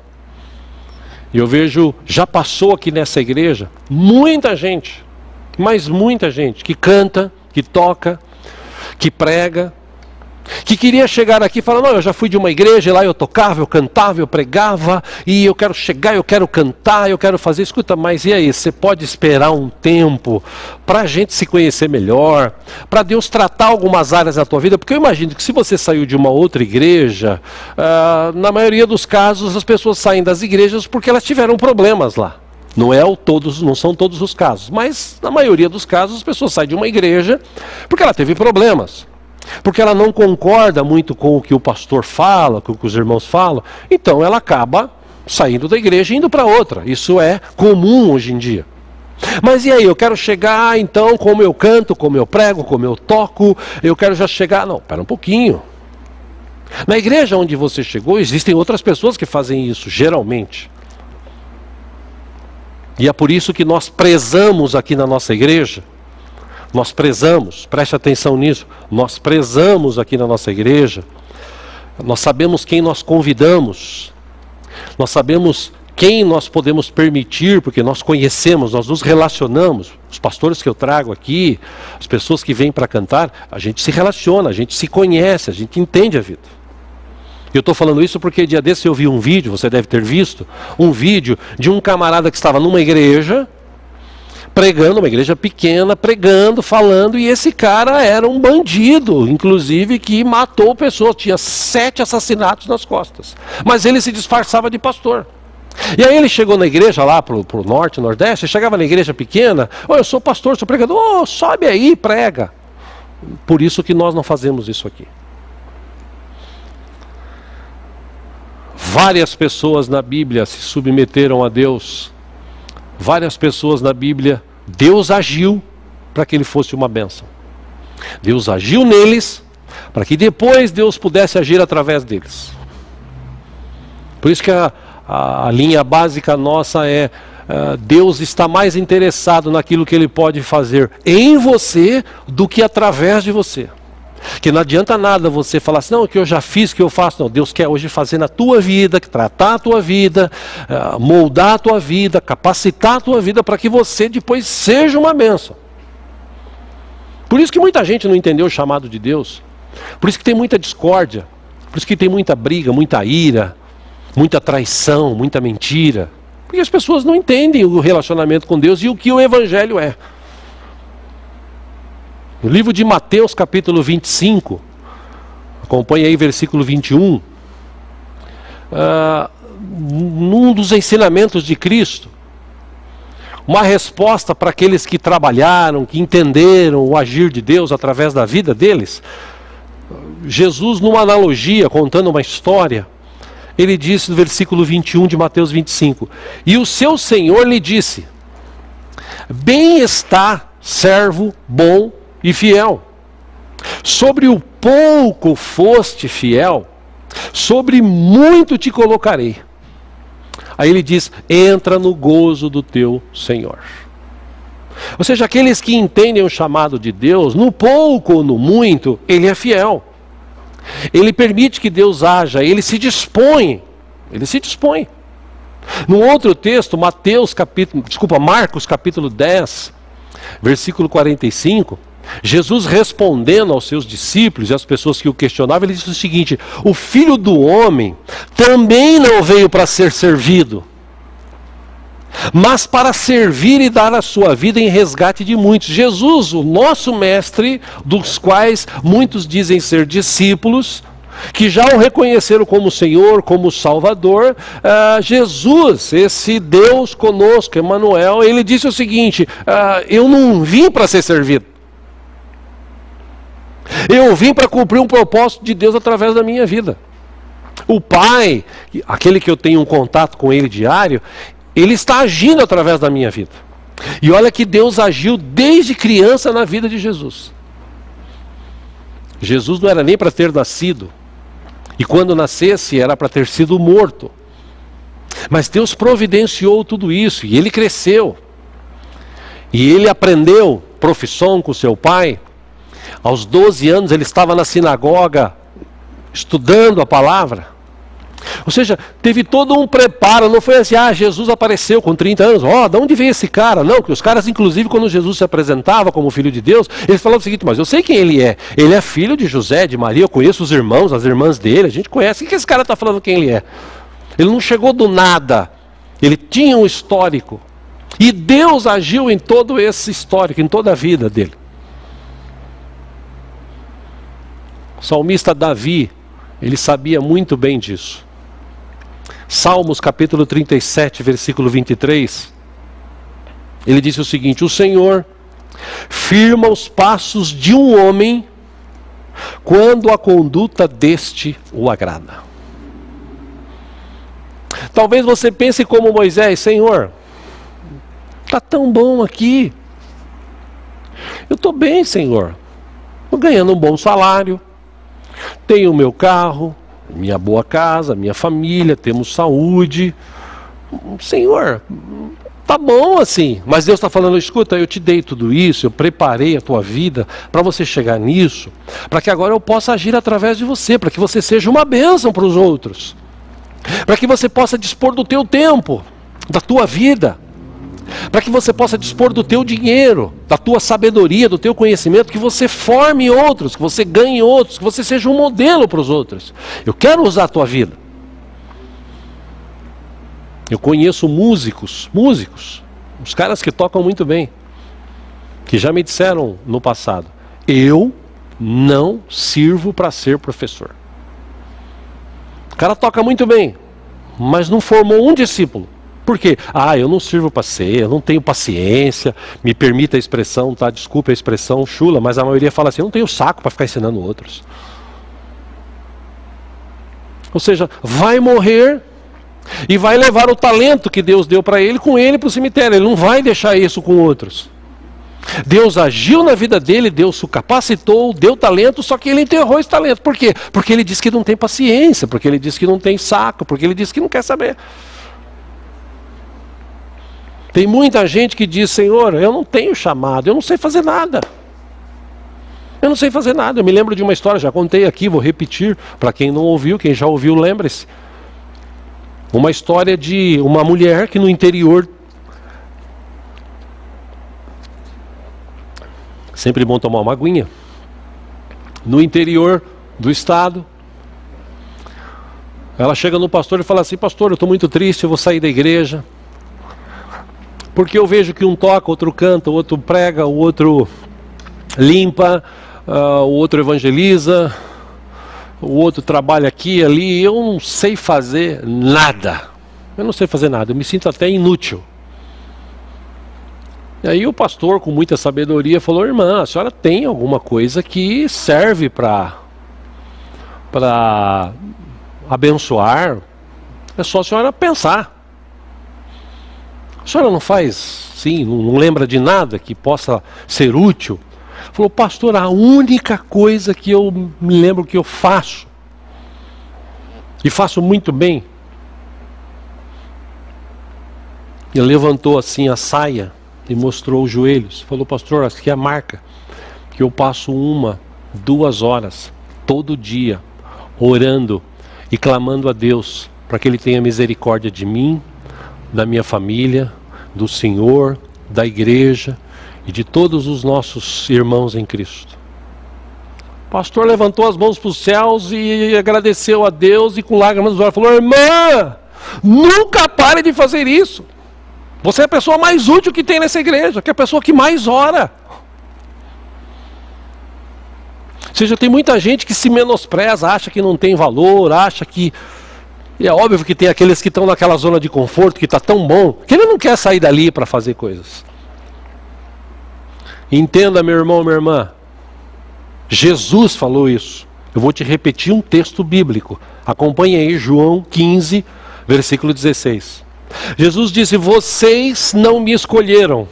E eu vejo, já passou aqui nessa igreja, muita gente, mas muita gente, que canta, que toca, que prega, que queria chegar aqui e falar: não, eu já fui de uma igreja, lá eu tocava, eu cantava, eu pregava, e eu quero chegar, eu quero cantar, eu quero fazer. Escuta, mas e aí, você pode esperar um tempo para a gente se conhecer melhor, para Deus tratar algumas áreas da tua vida? Porque eu imagino que se você saiu de uma outra igreja, na maioria dos casos as pessoas saem das igrejas porque elas tiveram problemas lá. Não são todos os casos, mas na maioria dos casos as pessoas saem de uma igreja porque ela teve problemas, porque ela não concorda muito com o que o pastor fala, com o que os irmãos falam, então ela acaba saindo da igreja e indo para outra. Isso é comum hoje em dia. Mas e aí, eu quero chegar então como eu canto, como eu prego, como eu toco, eu quero já chegar... Não, espera um pouquinho. Na igreja onde você chegou, existem outras pessoas que fazem isso, geralmente. E é por isso que nós prezamos aqui na nossa igreja, nós prezamos, preste atenção nisso, nós prezamos aqui na nossa igreja, nós sabemos quem nós convidamos, nós sabemos quem nós podemos permitir, porque nós conhecemos, nós nos relacionamos, os pastores que eu trago aqui, as pessoas que vêm para cantar, a gente se relaciona, a gente se conhece, a gente entende a vida. Eu estou falando isso porque dia desse eu vi um vídeo, você deve ter visto, um vídeo de um camarada que estava numa igreja, pregando, uma igreja pequena, pregando, falando, e esse cara era um bandido, inclusive, que matou pessoas, tinha 7 assassinatos nas costas. Mas ele se disfarçava de pastor. E aí ele chegou na igreja lá para o norte, nordeste, chegava na igreja pequena, eu sou pastor, sou pregador, sobe aí, prega. Por isso que nós não fazemos isso aqui. Várias pessoas na Bíblia se submeteram a Deus. Várias pessoas na Bíblia, Deus agiu para que ele fosse uma bênção. Deus agiu neles, para que depois Deus pudesse agir através deles. Por isso que a linha básica nossa é, Deus está mais interessado naquilo que ele pode fazer em você do que através de você. Que não adianta nada você falar assim, não, o que eu já fiz, o que eu faço. Não, Deus quer hoje fazer na tua vida, tratar a tua vida, moldar a tua vida, capacitar a tua vida para que você depois seja uma bênção. Por isso que muita gente não entendeu o chamado de Deus. Por isso que tem muita discórdia. Por isso que tem muita briga, muita ira, muita traição, muita mentira. Porque as pessoas não entendem o relacionamento com Deus e o que o Evangelho é. No livro de Mateus, capítulo 25, acompanhe aí versículo 21, num dos ensinamentos de Cristo, uma resposta para aqueles que trabalharam, que entenderam o agir de Deus através da vida deles. Jesus, numa analogia, contando uma história, ele disse no versículo 21 de Mateus 25, e o seu Senhor lhe disse, bem está, servo bom e fiel. Sobre o pouco foste fiel, sobre muito te colocarei. Aí ele diz, entra no gozo do teu Senhor. Ou seja, aqueles que entendem o chamado de Deus, no pouco ou no muito, ele é fiel. Ele permite que Deus haja, ele se dispõe. No outro texto, Marcos capítulo 10, versículo 45, Jesus respondendo aos seus discípulos e às pessoas que o questionavam, ele disse o seguinte, o Filho do Homem também não veio para ser servido, mas para servir e dar a sua vida em resgate de muitos. Jesus, o nosso mestre, dos quais muitos dizem ser discípulos, que já o reconheceram como Senhor, como Salvador, Jesus, esse Deus conosco, Emmanuel, ele disse o seguinte, eu não vim para ser servido. Eu vim para cumprir um propósito de Deus através da minha vida. O Pai, aquele que eu tenho um contato com ele diário, ele está agindo através da minha vida. E olha que Deus agiu desde criança na vida de Jesus. Jesus não era nem para ter nascido. E quando nascesse era para ter sido morto. Mas Deus providenciou tudo isso e ele cresceu. E ele aprendeu profissão com seu pai. Aos 12 anos ele estava na sinagoga estudando a palavra. Ou seja, teve todo um preparo, não foi assim, Jesus apareceu com 30 anos, de onde veio esse cara? Não, que os caras, inclusive, quando Jesus se apresentava como filho de Deus, eles falavam o seguinte, mas eu sei quem ele é filho de José, de Maria, eu conheço os irmãos, as irmãs dele, a gente conhece, o que esse cara está falando quem ele é? Ele não chegou do nada, ele tinha um histórico, e Deus agiu em todo esse histórico, em toda a vida dele. O salmista Davi, ele sabia muito bem disso. Salmos capítulo 37, versículo 23. Ele disse o seguinte: o Senhor firma os passos de um homem quando a conduta deste o agrada. Talvez você pense como Moisés: Senhor, está tão bom aqui. Eu estou bem, Senhor. Estou ganhando um bom salário. Tenho o meu carro, minha boa casa, minha família, temos saúde. Senhor, tá bom assim. Mas Deus está falando: escuta, eu te dei tudo isso, eu preparei a tua vida para você chegar nisso, para que agora eu possa agir através de você, para que você seja uma bênção para os outros, para que você possa dispor do teu tempo, da tua vida, para que você possa dispor do teu dinheiro, da tua sabedoria, do teu conhecimento, que você forme outros, que você ganhe outros, que você seja um modelo para os outros. Eu quero usar a tua vida. Eu conheço músicos, os caras que tocam muito bem, que já me disseram no passado: eu não sirvo para ser professor. O cara toca muito bem, mas não formou um discípulo. Por quê? Eu não sirvo para ser, eu não tenho paciência, me permita a expressão, tá? Desculpe a expressão chula, mas a maioria fala assim: eu não tenho saco para ficar ensinando outros. Ou seja, vai morrer e vai levar o talento que Deus deu para ele com ele para o cemitério. Ele não vai deixar isso com outros. Deus agiu na vida dele, Deus o capacitou, deu talento, só que ele enterrou esse talento. Por quê? Porque ele disse que não tem paciência, porque ele disse que não tem saco, porque ele disse que não quer saber. Tem muita gente que diz: Senhor, eu não tenho chamado, eu não sei fazer nada. Eu não sei fazer nada. Eu me lembro de uma história, já contei aqui, vou repetir, para quem não ouviu, quem já ouviu, lembre-se. Uma história de uma mulher que no interior, sempre bom tomar uma aguinha, no interior do estado, ela chega no pastor e fala assim: pastor, eu estou muito triste, eu vou sair da igreja, porque eu vejo que um toca, outro canta, o outro prega, o outro limpa, o outro evangeliza, o outro trabalha aqui e ali, eu não sei fazer nada. Eu não sei fazer nada, eu me sinto até inútil. E aí o pastor, com muita sabedoria, falou: irmã, a senhora tem alguma coisa que serve para abençoar? É só a senhora pensar. A senhora não faz, sim, não lembra de nada que possa ser útil? Falou: pastor, a única coisa que eu me lembro que eu faço, e faço muito bem. Ele levantou assim a saia e mostrou os joelhos. Falou: pastor, essa aqui é a marca que eu passo 2 horas todo dia orando e clamando a Deus para que Ele tenha misericórdia de mim, da minha família, do Senhor, da igreja e de todos os nossos irmãos em Cristo. O pastor levantou as mãos para os céus e agradeceu a Deus, e com lágrimas nos olhos falou: irmã, nunca pare de fazer isso. Você é a pessoa mais útil que tem nessa igreja, que é a pessoa que mais ora. Ou seja, tem muita gente que se menospreza, acha que não tem valor, acha que... E é óbvio que tem aqueles que estão naquela zona de conforto, que está tão bom, que ele não quer sair dali para fazer coisas. Entenda, meu irmão, minha irmã. Jesus falou isso. Eu vou te repetir um texto bíblico. Acompanhe aí, João 15, versículo 16. Jesus disse: vocês não me escolheram,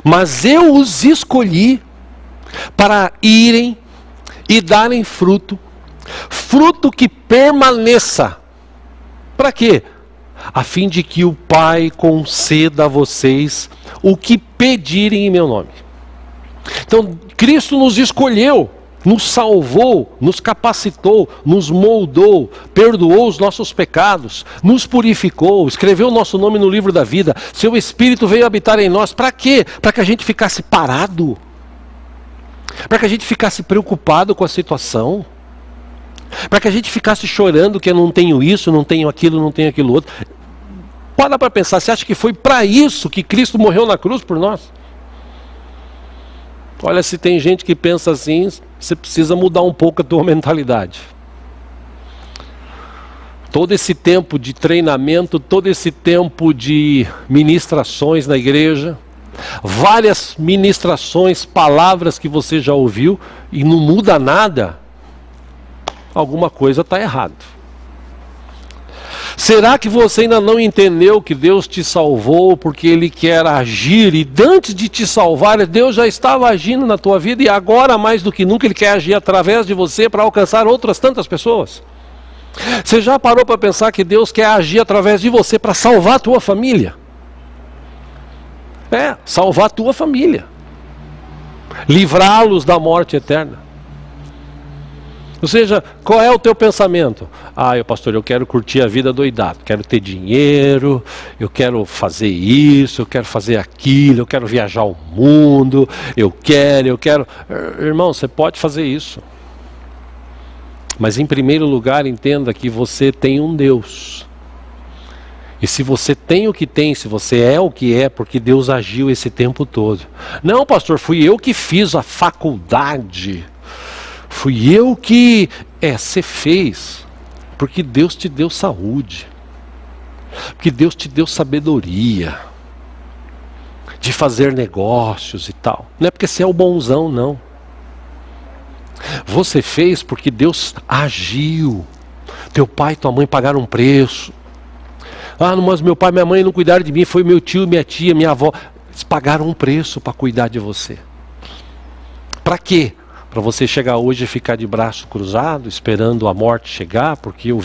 mas eu os escolhi para irem e darem fruto, fruto que permaneça. Para quê? A fim de que o Pai conceda a vocês o que pedirem em meu nome. Então, Cristo nos escolheu, nos salvou, nos capacitou, nos moldou, perdoou os nossos pecados, nos purificou, escreveu o nosso nome no livro da vida. Seu Espírito veio habitar em nós. Para quê? Para que a gente ficasse parado, para que a gente ficasse preocupado com a situação, para que a gente ficasse chorando que eu não tenho isso, não tenho aquilo, não tenho aquilo outro. Para pensar, você acha que foi para isso que Cristo morreu na cruz por nós? Olha, se tem gente que pensa assim, você precisa mudar um pouco a tua mentalidade. Todo esse tempo de treinamento, todo esse tempo de ministrações na igreja, várias ministrações, palavras que você já ouviu e não muda nada, alguma coisa está errada. Será que você ainda não entendeu que Deus te salvou porque Ele quer agir, e antes de te salvar, Deus já estava agindo na tua vida, e agora mais do que nunca Ele quer agir através de você para alcançar outras tantas pessoas? Você já parou para pensar que Deus quer agir através de você para salvar a tua família? Salvar a tua família, livrá-los da morte eterna. Ou seja, qual é o teu pensamento? Pastor, eu quero curtir a vida doidado, quero ter dinheiro, eu quero fazer isso, eu quero fazer aquilo, eu quero viajar o mundo, eu quero... Irmão, você pode fazer isso. Mas em primeiro lugar, entenda que você tem um Deus. E se você tem o que tem, se você é o que é, porque Deus agiu esse tempo todo. Não, pastor, fui eu que fiz a faculdade. Fui eu que... Você fez. Porque Deus te deu saúde. Porque Deus te deu sabedoria. De fazer negócios e tal. Não é porque você é o bonzão, não. Você fez porque Deus agiu. Teu pai e tua mãe pagaram um preço. Mas meu pai e minha mãe não cuidaram de mim, foi meu tio, minha tia, minha avó. Eles pagaram um preço para cuidar de você. Para quê? Para você chegar hoje e ficar de braço cruzado, esperando a morte chegar, porque o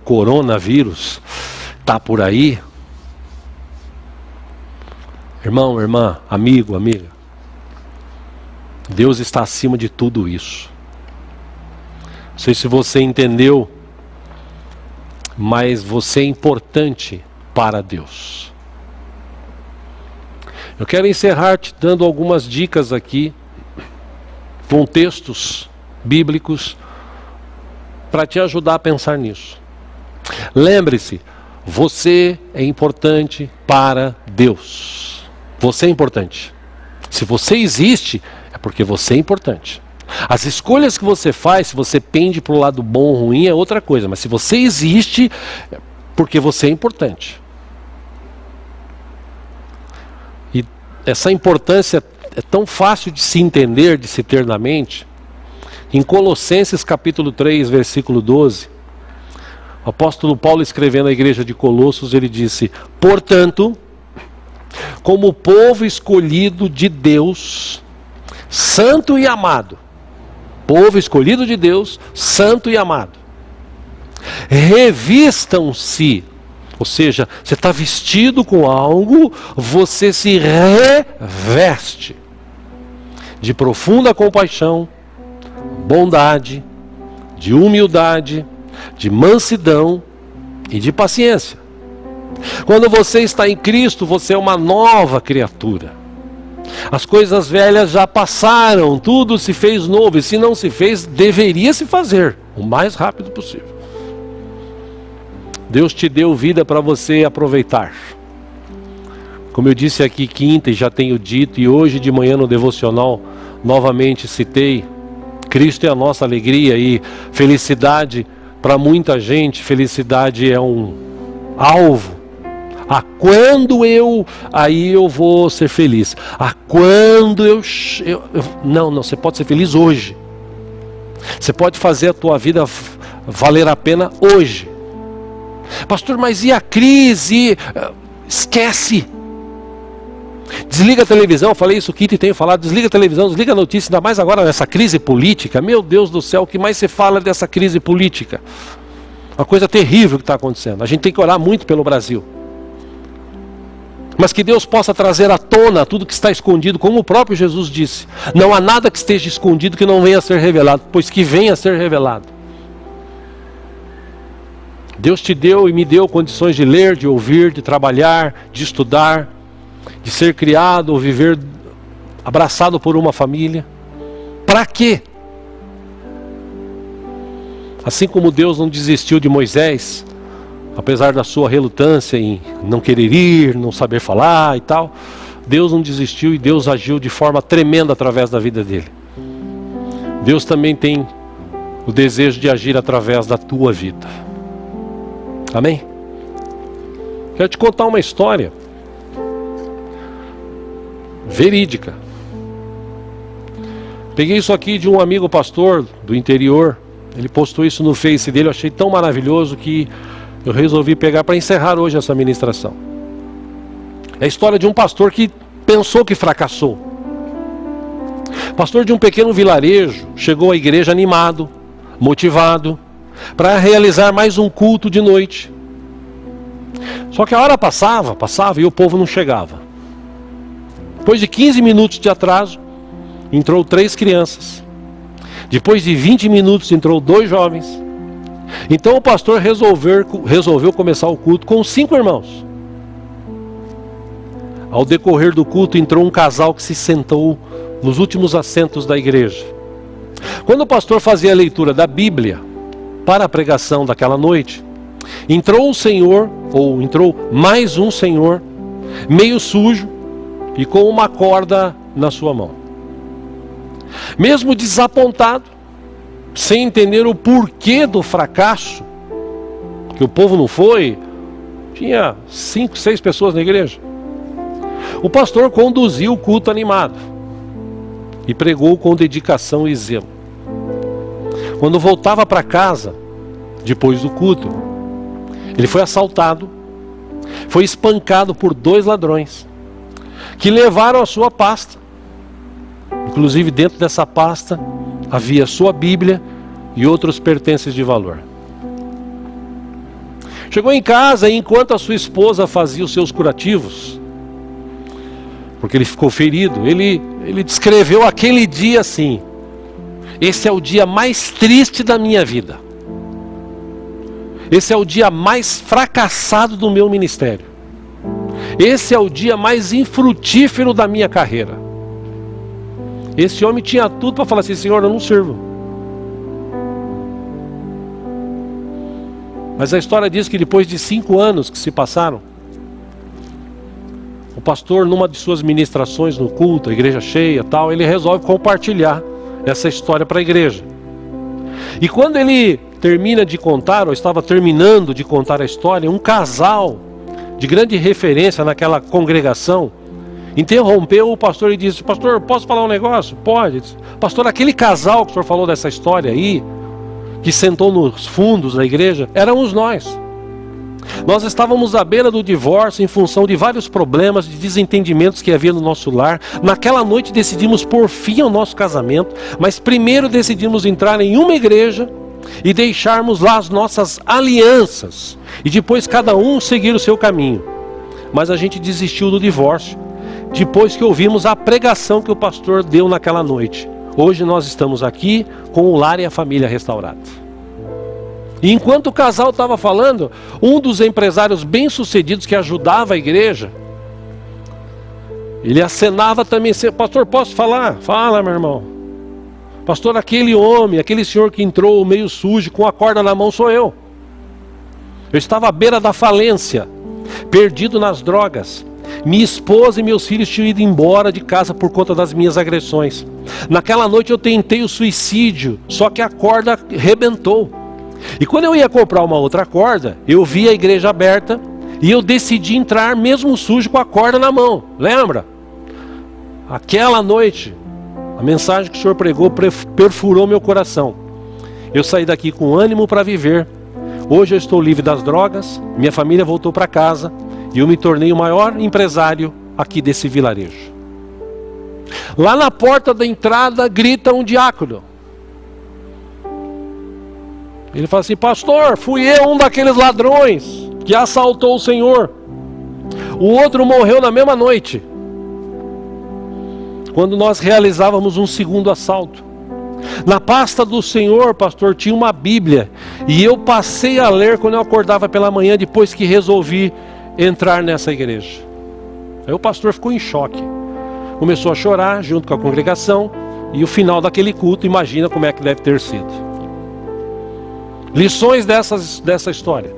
coronavírus está por aí. Irmão, irmã, amigo, amiga. Deus está acima de tudo isso. Não sei se você entendeu, mas você é importante para Deus. Eu quero encerrar te dando algumas dicas aqui, com textos bíblicos, para te ajudar a pensar nisso. Lembre-se, você é importante para Deus. Você é importante. Se você existe, é porque você é importante. As escolhas que você faz, se você pende para o lado bom ou ruim, é outra coisa. Mas se você existe, é porque você é importante. E essa importância é tão fácil de se entender, de se ter na mente. Em Colossenses capítulo 3, versículo 12, o apóstolo Paulo, escrevendo à igreja de Colossos, ele disse: portanto, como povo escolhido de Deus, santo e amado, povo escolhido de Deus, santo e amado, revistam-se, ou seja, você está vestido com algo, você se reveste de profunda compaixão, bondade, de humildade, de mansidão e de paciência. Quando você está em Cristo, você é uma nova criatura. As coisas velhas já passaram, tudo se fez novo, e se não se fez, deveria se fazer o mais rápido possível. Deus te deu vida para você aproveitar. Como eu disse aqui quinta e já tenho dito, e hoje de manhã no devocional novamente citei, Cristo é a nossa alegria, e felicidade para muita gente, felicidade é um alvo. Quando eu vou ser feliz. Quando não, você pode ser feliz hoje. Você pode fazer a tua vida valer a pena hoje. Pastor, mas e a crise? Esquece. Desliga a televisão, eu falei isso quinta e tenho falado, desliga a televisão, desliga a notícia, ainda mais agora nessa crise política. Meu Deus do céu, o que mais se fala dessa crise política? Uma coisa terrível que está acontecendo. A gente tem que orar muito pelo Brasil. Mas que Deus possa trazer à tona tudo que está escondido, como o próprio Jesus disse. Não há nada que esteja escondido que não venha a ser revelado, pois que venha a ser revelado. Deus te deu e me deu condições de ler, de ouvir, de trabalhar, de estudar, de ser criado ou viver abraçado por uma família. Para quê? Assim como Deus não desistiu de Moisés, apesar da sua relutância em não querer ir, não saber falar e tal, Deus não desistiu e Deus agiu de forma tremenda através da vida dele. Deus também tem o desejo de agir através da tua vida. Amém? Quero te contar uma história. verídica. Peguei isso aqui de um amigo pastor do interior. Ele postou isso no Face dele, eu achei tão maravilhoso que eu resolvi pegar para encerrar hoje essa ministração. É a história de um pastor que pensou que fracassou. Pastor de um pequeno vilarejo, chegou à igreja animado, motivado, para realizar mais um culto de noite. Só que a hora passava e o povo não chegava. Depois de 15 minutos de atraso, entrou 3 crianças. Depois de 20 minutos, entrou 2 jovens. Então o pastor resolveu começar o culto com 5 irmãos. Ao decorrer do culto, entrou um casal que se sentou nos últimos assentos da igreja. Quando o pastor fazia a leitura da Bíblia para a pregação daquela noite, entrou mais um senhor, meio sujo e com uma corda na sua mão. Mesmo desapontado, sem entender o porquê do fracasso, que o povo não foi, tinha 5, 6 pessoas na igreja. O pastor conduziu o culto animado e pregou com dedicação e zelo. Quando voltava para casa, depois do culto, ele foi assaltado, foi espancado por 2 ladrões, que levaram a sua pasta. Inclusive dentro dessa pasta havia sua Bíblia e outros pertences de valor. Chegou em casa e enquanto a sua esposa fazia os seus curativos, porque ele ficou ferido, ele descreveu aquele dia assim: esse é o dia mais triste da minha vida. Esse é o dia mais fracassado do meu ministério. Esse é o dia mais infrutífero da minha carreira. Esse homem tinha tudo para falar assim: Senhor, eu não sirvo. Mas a história diz que depois de 5 anos que se passaram, o pastor, numa de suas ministrações no culto, a igreja cheia tal, ele resolve compartilhar essa história para a igreja. E quando ele termina de contar, ou estava terminando de contar a história, um casal de grande referência naquela congregação interrompeu o pastor e disse: pastor, posso falar um negócio? Pode. Pastor, aquele casal que o senhor falou dessa história aí, que sentou nos fundos da igreja, éramos nós. Nós estávamos à beira do divórcio em função de vários problemas, de desentendimentos que havia no nosso lar. Naquela noite decidimos pôr fim ao nosso casamento, mas primeiro decidimos entrar em uma igreja e deixarmos lá as nossas alianças, e depois cada um seguir o seu caminho. Mas a gente desistiu do divórcio depois que ouvimos a pregação que o pastor deu naquela noite. Hoje nós estamos aqui com o lar e a família restaurados. E enquanto o casal estava falando, um dos empresários bem-sucedidos que ajudava a igreja, ele acenava também: pastor, posso falar? Fala, meu irmão. Pastor, aquele homem, aquele senhor que entrou meio sujo, com a corda na mão, sou eu. Eu estava à beira da falência, perdido nas drogas. Minha esposa e meus filhos tinham ido embora de casa por conta das minhas agressões. Naquela noite eu tentei o suicídio, só que a corda rebentou. E quando eu ia comprar uma outra corda, eu vi a igreja aberta e eu decidi entrar mesmo sujo com a corda na mão. Lembra? Aquela noite, a mensagem que o senhor pregou perfurou meu coração. Eu saí daqui com ânimo para viver. Hoje eu estou livre das drogas, minha família voltou para casa e eu me tornei o maior empresário aqui desse vilarejo. Lá na porta da entrada grita um diácono. Ele fala assim: pastor, fui eu um daqueles ladrões que assaltou o senhor. O outro morreu na mesma noite, quando nós realizávamos um segundo assalto. Na pasta do senhor, pastor, tinha uma Bíblia, e eu passei a ler quando eu acordava pela manhã, depois que resolvi entrar nessa igreja. Aí o pastor ficou em choque, começou a chorar junto com a congregação, e o final daquele culto, imagina como é que deve ter sido. Lições dessa história: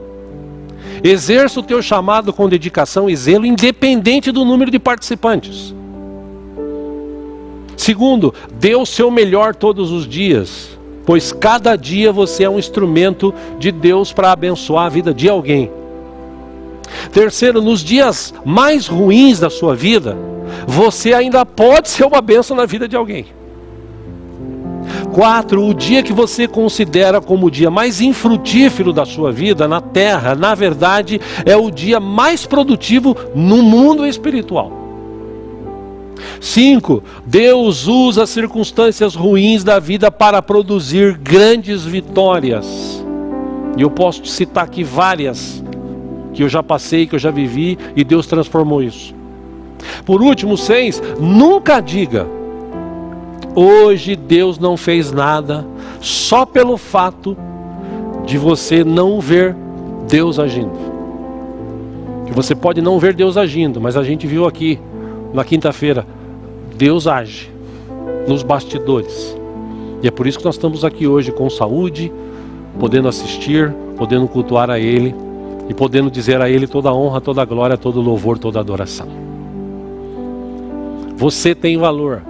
exerça o teu chamado com dedicação e zelo, independente do número de participantes. Segundo, dê o seu melhor todos os dias, pois cada dia você é um instrumento de Deus para abençoar a vida de alguém. Terceiro, nos dias mais ruins da sua vida, você ainda pode ser uma bênção na vida de alguém. 4, o dia que você considera como o dia mais infrutífero da sua vida na terra, na verdade, é o dia mais produtivo no mundo espiritual. 5, Deus usa as circunstâncias ruins da vida para produzir grandes vitórias. E eu posso te citar aqui várias que eu já passei, que eu já vivi, e Deus transformou isso. Por último, 6, nunca diga: hoje Deus não fez nada, só pelo fato de você não ver Deus agindo. Que você pode não ver Deus agindo, mas a gente viu aqui na quinta-feira, Deus age nos bastidores. E é por isso que nós estamos aqui hoje com saúde, podendo assistir, podendo cultuar a Ele e podendo dizer a Ele toda a honra, toda a glória, todo o louvor, toda a adoração. Você tem valor.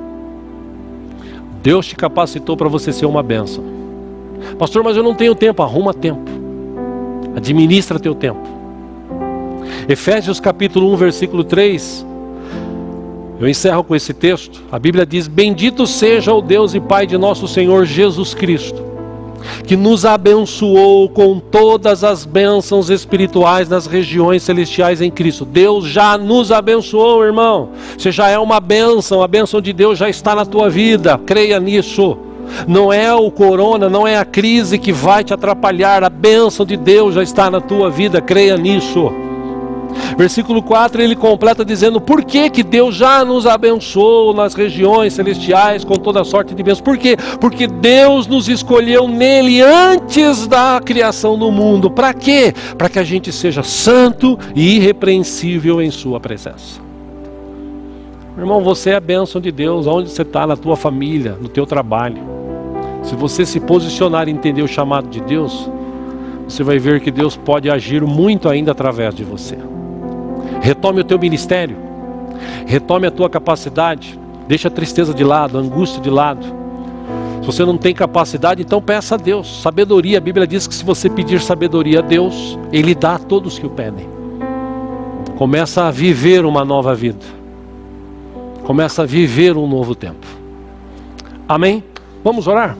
Deus te capacitou para você ser uma bênção. Pastor, mas eu não tenho tempo. Arruma tempo. Administra teu tempo. Efésios capítulo 1, versículo 3. Eu encerro com esse texto. A Bíblia diz: bendito seja o Deus e Pai de nosso Senhor Jesus Cristo, que nos abençoou com todas as bênçãos espirituais nas regiões celestiais em Cristo. Deus já nos abençoou, irmão. Você já é uma bênção. A bênção de Deus já está na tua vida. Creia nisso. Não é o corona, não é a crise que vai te atrapalhar. A bênção de Deus já está na tua vida. Creia nisso. Versículo 4, ele completa dizendo: por que que Deus já nos abençoou nas regiões celestiais com toda sorte de bênçãos? Por quê? Porque Deus nos escolheu nele antes da criação do mundo. Para quê? Para que a gente seja santo e irrepreensível em sua presença. Irmão, você é a bênção de Deus, onde você está, na tua família, no teu trabalho. Se você se posicionar e entender o chamado de Deus, você vai ver que Deus pode agir muito ainda através de você. Retome o teu ministério, retome a tua capacidade, deixa a tristeza de lado, a angústia de lado. Se você não tem capacidade, então peça a Deus sabedoria. A Bíblia diz que se você pedir sabedoria a Deus, Ele dá a todos que o pedem. Começa a viver uma nova vida, começa a viver um novo tempo. Amém? Vamos orar?